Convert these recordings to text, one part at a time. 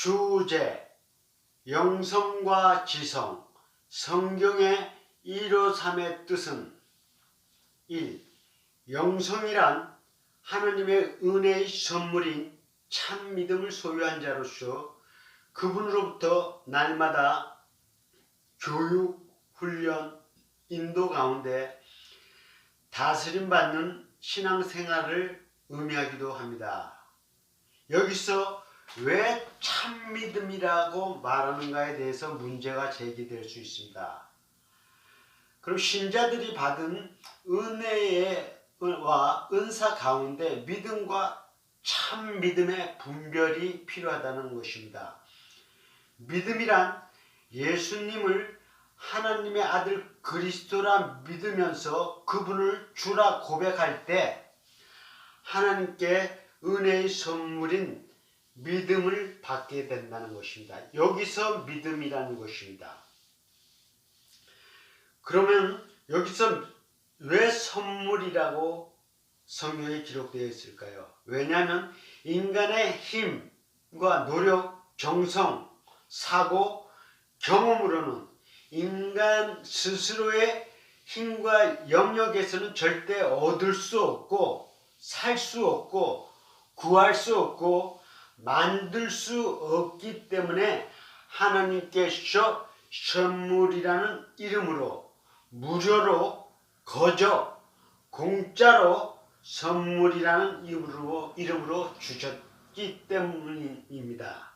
주제, 영성과 지성, 성경의 153의 뜻은 1. 영성이란 하나님의 은혜의 선물인 참 믿음을 소유한 자로서 그분으로부터 날마다 교육, 훈련, 인도 가운데 다스림받는 신앙생활을 의미하기도 합니다. 여기서 왜 참 믿음이라고 말하는가에 대해서 문제가 제기될 수 있습니다. 그럼 신자들이 받은 은혜와 은사 가운데 믿음과 참 믿음의 분별이 필요하다는 것입니다. 믿음이란 예수님을 하나님의 아들 그리스도라 믿으면서 그분을 주라 고백할 때 하나님께 은혜의 선물인 믿음을 받게 된다는 것입니다. 여기서 믿음이라는 것입니다. 그러면 여기서 왜 선물이라고 성경에 기록되어 있을까요? 왜냐하면 인간의 힘과 노력, 정성, 사고, 경험으로는 인간 스스로의 힘과 영역에서는 절대 얻을 수 없고 살 수 없고 구할 수 없고 만들 수 없기 때문에 하나님께서 선물이라는 이름으로 무료로 거저 공짜로 선물이라는 이름으로 주셨기 때문입니다.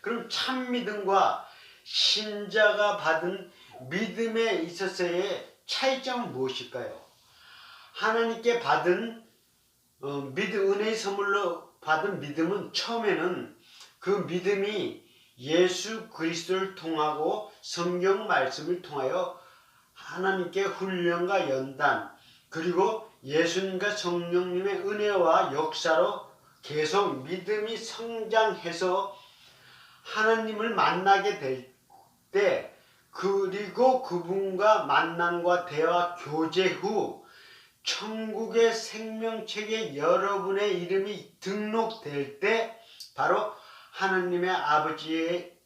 그럼 참 믿음과 신자가 받은 믿음에 있어서의 차이점은 무엇일까요? 하나님께 받은 은혜의 선물로 받은 믿음은 처음에는 그 믿음이 예수 그리스도를 통하고 성경 말씀을 통하여 하나님께 훈련과 연단 그리고 예수님과 성령님의 은혜와 역사로 계속 믿음이 성장해서 하나님을 만나게 될 때 그리고 그분과 만남과 대화 교제 후 천국의 생명책에 여러분의 이름이 등록될 때 바로 하나님의 아버지의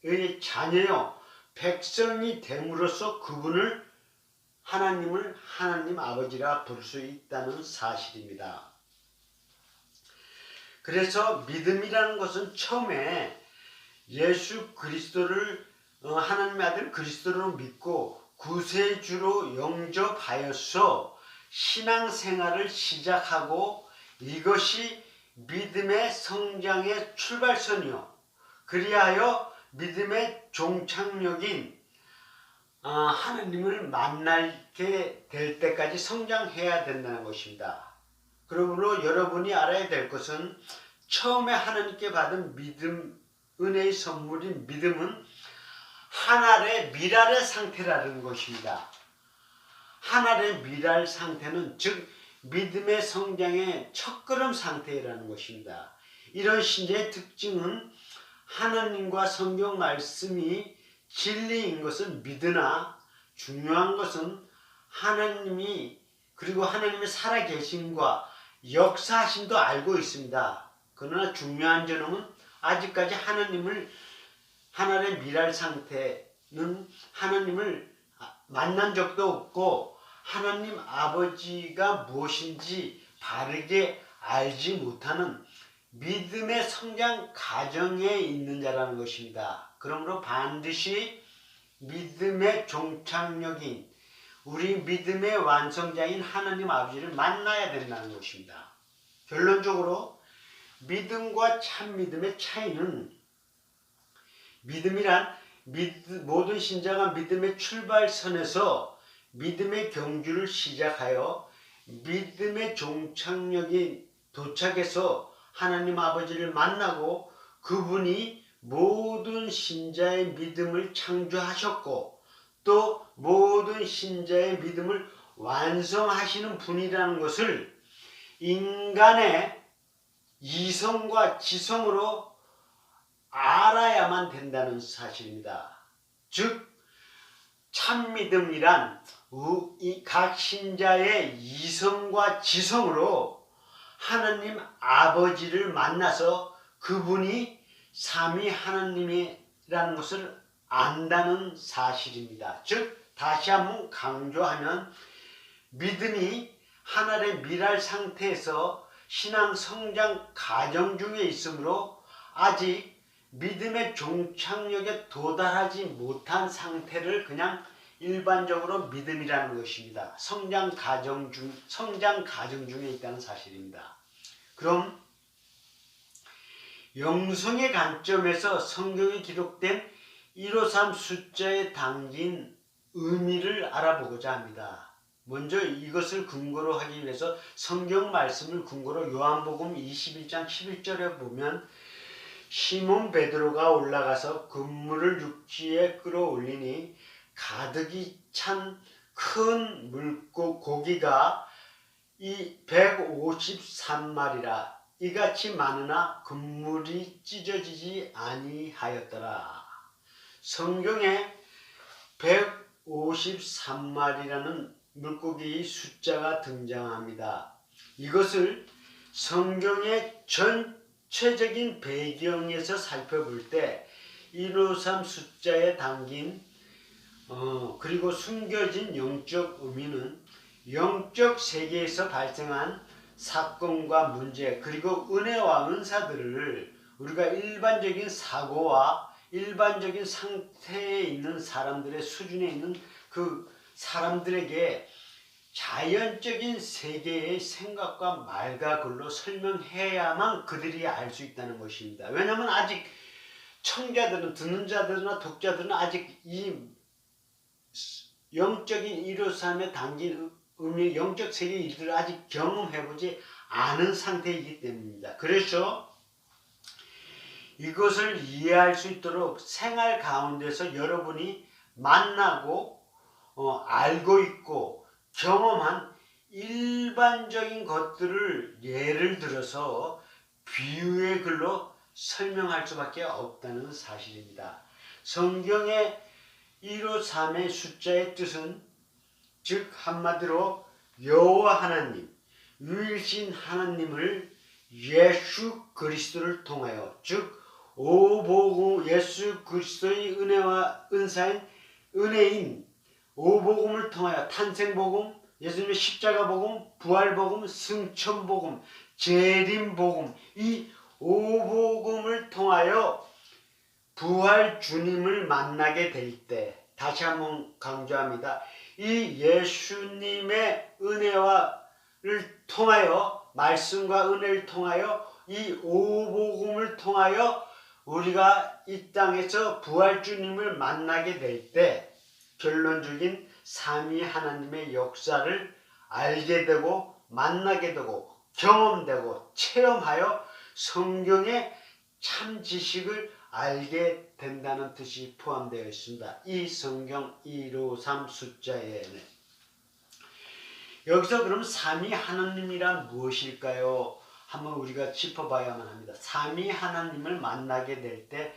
자녀요 백성이 됨으로써 그분을 하나님을 하나님 아버지라 부를 수 있다는 사실입니다. 그래서 믿음이라는 것은 처음에 예수 그리스도를 하나님의 아들 그리스도로 믿고 구세주로 영접하여서 신앙생활을 시작하고 이것이 믿음의 성장의 출발선이요. 그리하여 믿음의 종착역인 하나님을 만나게 될 때까지 성장해야 된다는 것입니다. 그러므로 여러분이 알아야 될 것은 처음에 하나님께 받은 믿음, 은혜의 선물인 믿음은 하늘의 미랄의 상태라는 것입니다. 하늘의 미랄 상태는 즉 믿음의 성장의 첫걸음 상태라는 것입니다. 이런 신자의 특징은 하나님과 성경 말씀이 진리인 것은 믿으나 중요한 것은 하나님이 그리고 하나님의 살아계심과 역사하심도 알고 있습니다. 그러나 중요한 점은 아직까지 하늘의 미랄 상태는 하나님을 만난 적도 없고 하나님 아버지가 무엇인지 바르게 알지 못하는 믿음의 성장 과정에 있는 자라는 것입니다. 그러므로 반드시 믿음의 종착역인 우리 믿음의 완성자인 하나님 아버지를 만나야 된다는 것입니다. 결론적으로 믿음과 참 믿음의 차이는 믿음이란 모든 신자가 믿음의 출발선에서 믿음의 경주를 시작하여 믿음의 종착역에 도착해서 하나님 아버지를 만나고 그분이 모든 신자의 믿음을 창조하셨고 또 모든 신자의 믿음을 완성하시는 분이라는 것을 인간의 이성과 지성으로 알아야만 된다는 사실입니다. 즉 참믿음이란 각 신자의 이성과 지성으로 하나님 아버지를 만나서 그분이 삼위 하나님이라는 것을 안다는 사실입니다. 즉 다시 한번 강조하면 믿음이 하늘의 미랄 상태에서 신앙 성장 과정 중에 있으므로 아직 믿음의 종착역에 도달하지 못한 상태를 그냥 일반적으로 믿음이라는 것입니다. 성장 과정 중에 있다는 사실입니다. 그럼 영성의 관점에서 성경에 기록된 153 숫자에 담긴 의미를 알아보고자 합니다. 먼저 이것을 근거로 하기 위해서 성경 말씀을 근거로 요한복음 21장 11절에 보면 시몬 베드로가 올라가서 그물을 육지에 끌어올리니 가득이 찬 큰 물고기가 이 153마리라 이같이 많으나 그물이 찢어지지 아니하였더라. 성경에 153마리라는 물고기의 숫자가 등장합니다. 이것을 성경의 전체적인 배경에서 살펴볼 때 153 숫자에 담긴 그리고 숨겨진 영적 의미는 영적 세계에서 발생한 사건과 문제 그리고 은혜와 은사들을 우리가 일반적인 사고와 일반적인 상태에 있는 사람들의 수준에 있는 그 사람들에게 자연적인 세계의 생각과 말과 글로 설명해야만 그들이 알 수 있다는 것입니다. 왜냐하면 아직 청자들은 듣는 자들이나 독자들은 아직 이 영적인 153에 담긴 의미, 영적 세계의 일들을 아직 경험해보지 않은 상태이기 때문입니다. 그래서 이것을 이해할 수 있도록 생활 가운데서 여러분이 만나고 알고 있고 경험한 일반적인 것들을 예를 들어서 비유의 글로 설명할 수밖에 없다는 사실입니다. 성경의 153의 숫자의 뜻은 즉 한마디로 여호와 하나님, 유일신 하나님을 예수 그리스도를 통하여 즉 오복음 예수 그리스도의 은혜와 은사인 은혜인 오복음을 통하여 탄생복음, 예수님의 십자가복음, 부활복음, 승천복음, 재림복음 이 오복음을 통하여 부활 주님을 만나게 될 때 다시 한번 강조합니다. 이 예수님의 은혜와를 통하여 말씀과 은혜를 통하여 이 오복음을 통하여 우리가 이 땅에서 부활 주님을 만나게 될 때 결론적인 삼위 하나님의 역사를 알게 되고 만나게 되고 경험되고 체험하여 성경의 참 지식을 알게 된다는 뜻이 포함되어 있습니다. 이 성경 153 숫자에는 여기서 그럼 삼위 하나님이란 무엇일까요? 한번 우리가 짚어봐야만 합니다. 삼위 하나님을 만나게 될 때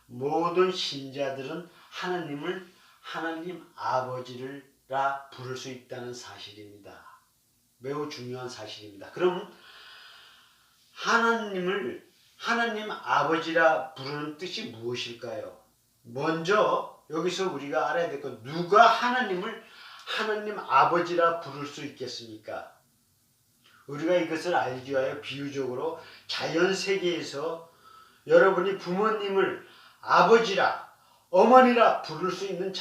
모든 신자들은 하나님을 하나님 아버지라 부를 수 있다는 사실입니다. 매우 중요한 사실입니다. 그럼 하나님을 하나님 아버지라 부르는 뜻이 무엇일까요? 먼저 여기서 우리가 알아야 될 건 누가 하나님을 하나님 아버지라 부를 수 있겠습니까? 우리가 이것을 알기 위하여 비유적으로 자연세계에서 여러분이 부모님을 아버지라 어머니라 부를 수 있는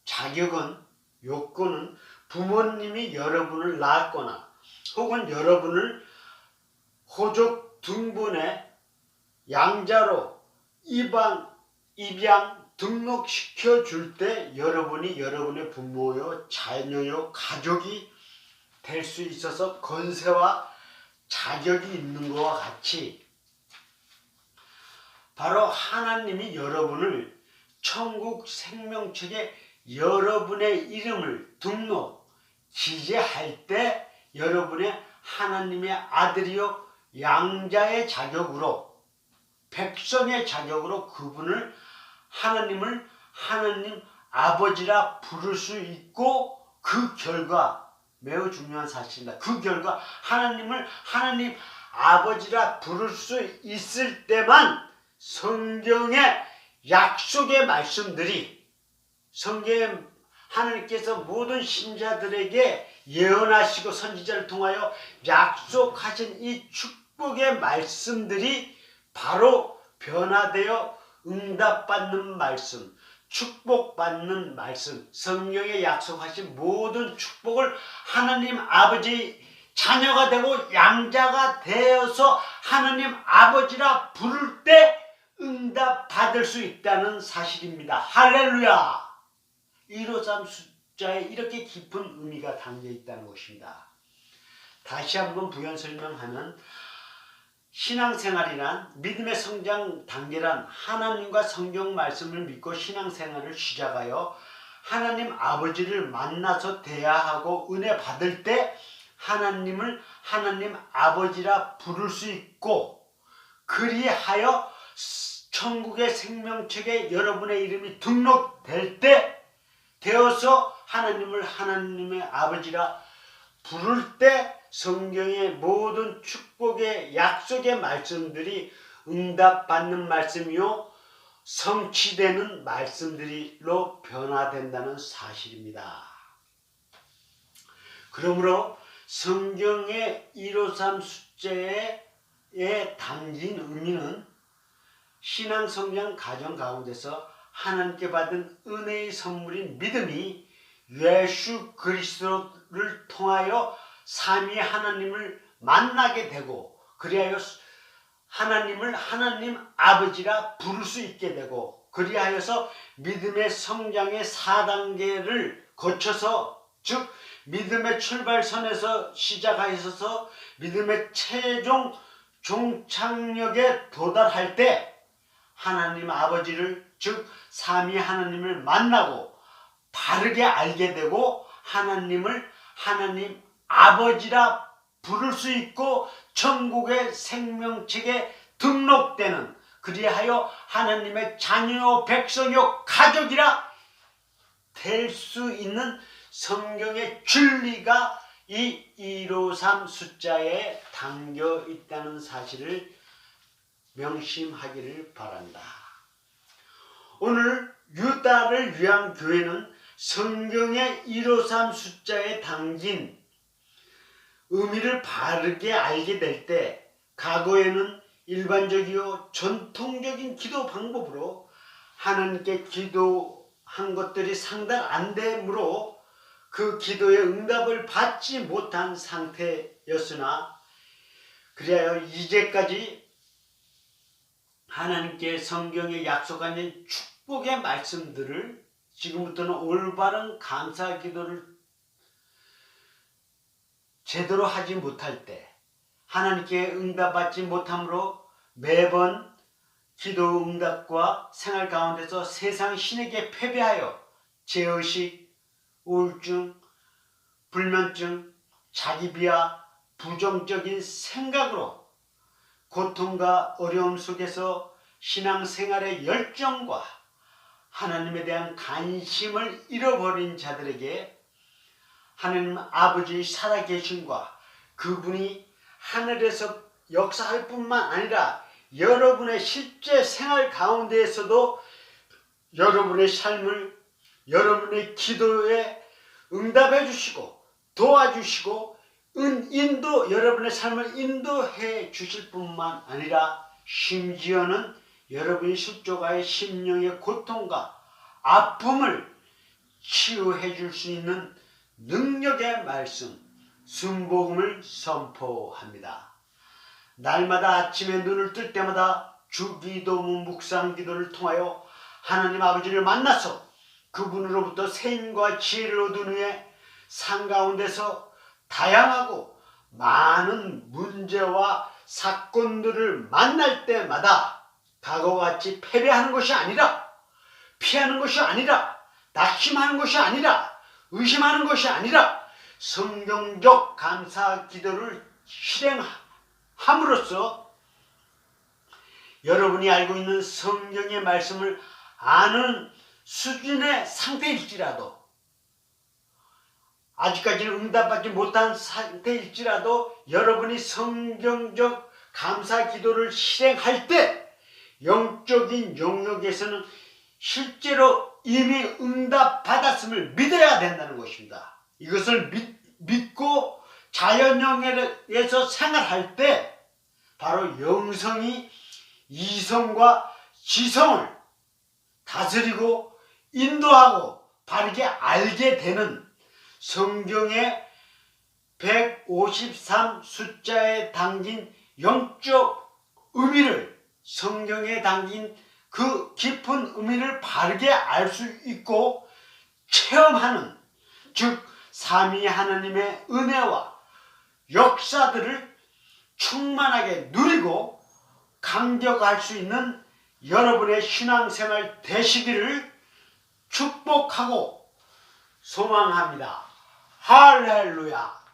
자격은 요건은 부모님이 여러분을 낳았거나 혹은 여러분을 호족 등본에 양자로 입양 등록시켜 줄 때 여러분이 여러분의 부모요 자녀요 가족이 될 수 있어서 건세와 자격이 있는 것과 같이 바로 하나님이 여러분을 천국 생명책에 여러분의 이름을 등록 기재할 때 여러분의 하나님의 아들이요 양자의 자격으로 백성의 자격으로 그분을 하나님을 하나님 아버지라 부를 수 있고 그 결과 매우 중요한 사실입니다. 그 결과 하나님을 하나님 아버지라 부를 수 있을 때만 성경의 약속의 말씀들이 성경에 하나님께서 모든 신자들에게 예언하시고 선지자를 통하여 약속하신 이 축복의 말씀들이 바로 변화되어 응답받는 말씀, 축복받는 말씀, 성경에 약속하신 모든 축복을 하나님 아버지 자녀가 되고 양자가 되어서 하나님 아버지라 부를 때 응답받을 수 있다는 사실입니다. 할렐루야! 153 숫자에 이렇게 깊은 의미가 담겨 있다는 것입니다. 다시 한번 부연 설명하면 신앙생활이란 믿음의 성장 단계란 하나님과 성경 말씀을 믿고 신앙생활을 시작하여 하나님 아버지를 만나서 대화하고 은혜 받을 때 하나님을 하나님 아버지라 부를 수 있고 그리하여 천국의 생명책에 여러분의 이름이 등록될 때 되어서 하나님을 하나님의 아버지라 부를 때 성경의 모든 축복의 약속의 말씀들이 응답받는 말씀이요 성취되는 말씀들로 변화된다는 사실입니다. 그러므로 성경의 153 숫자에 담긴 의미는 신앙성장 과정 가운데서 하나님께 받은 은혜의 선물인 믿음이 예수 그리스도를 통하여 삼위 하나님을 만나게 되고 그리하여 하나님을 하나님 아버지라 부를 수 있게 되고 그리하여서 믿음의 성장의 4단계를 거쳐서 즉 믿음의 출발선에서 시작하여서 믿음의 최종 종착역에 도달할 때 하나님 아버지를 즉 삼위 하나님을 만나고 바르게 알게 되고 하나님을 하나님 아버지라 부를 수 있고 천국의 생명책에 등록되는 그리하여 하나님의 자녀요 백성요 가족이라 될 수 있는 성경의 진리가 이 153 숫자에 담겨 있다는 사실을 명심하기를 바란다. 오늘 유다를 위한 교회는 성경의 153 숫자에 담긴 의미를 바르게 알게 될 때 과거에는 일반적이요 전통적인 기도 방법으로 하나님께 기도한 것들이 상당 안 되므로 그 기도의 응답을 받지 못한 상태였으나 그리하여 이제까지 하나님께 성경에 약속한 축복의 말씀들을 지금부터는 올바른 감사 기도를 제대로 하지 못할 때 하나님께 응답받지 못함으로 매번 기도 응답과 생활 가운데서 세상 신에게 패배하여 죄의식, 우울증, 불면증, 자기 비하, 부정적인 생각으로 고통과 어려움 속에서 신앙생활의 열정과 하나님에 대한 관심을 잃어버린 자들에게 하나님 아버지의 살아계심과 그분이 하늘에서 역사할 뿐만 아니라 여러분의 실제 생활 가운데에서도 여러분의 삶을 여러분의 기도에 응답해 주시고 도와주시고 여러분의 삶을 인도해 주실 뿐만 아니라 심지어는 여러분이 실족하여 심령의 고통과 아픔을 치유해 줄 수 있는 능력의 말씀, 순복음을 선포합니다. 날마다 아침에 눈을 뜰 때마다 주기도문 묵상기도를 통하여 하나님 아버지를 만나서 그분으로부터 생과 지혜를 얻은 후에 삶 가운데서 다양하고 많은 문제와 사건들을 만날 때마다 과거와 같이 패배하는 것이 아니라 피하는 것이 아니라 낙심하는 것이 아니라 의심하는 것이 아니라 성경적 감사 기도를 실행함으로써 여러분이 알고 있는 성경의 말씀을 아는 수준의 상태일지라도 아직까지는 응답받지 못한 상태일지라도 여러분이 성경적 감사 기도를 실행할 때 영적인 영역에서는 실제로 이미 응답받았음을 믿어야 된다는 것입니다. 이것을 믿고 자연영역에서 생활할 때 바로 영성이 이성과 지성을 다스리고 인도하고 바르게 알게 되는 성경의 153 숫자에 담긴 영적 의미를, 성경에 담긴 그 깊은 의미를 바르게 알 수 있고 체험하는, 즉 삼위 하나님의 은혜와 역사들을 충만하게 누리고 감격할 수 있는 여러분의 신앙생활 되시기를 축복하고 소망합니다. 할렐루야.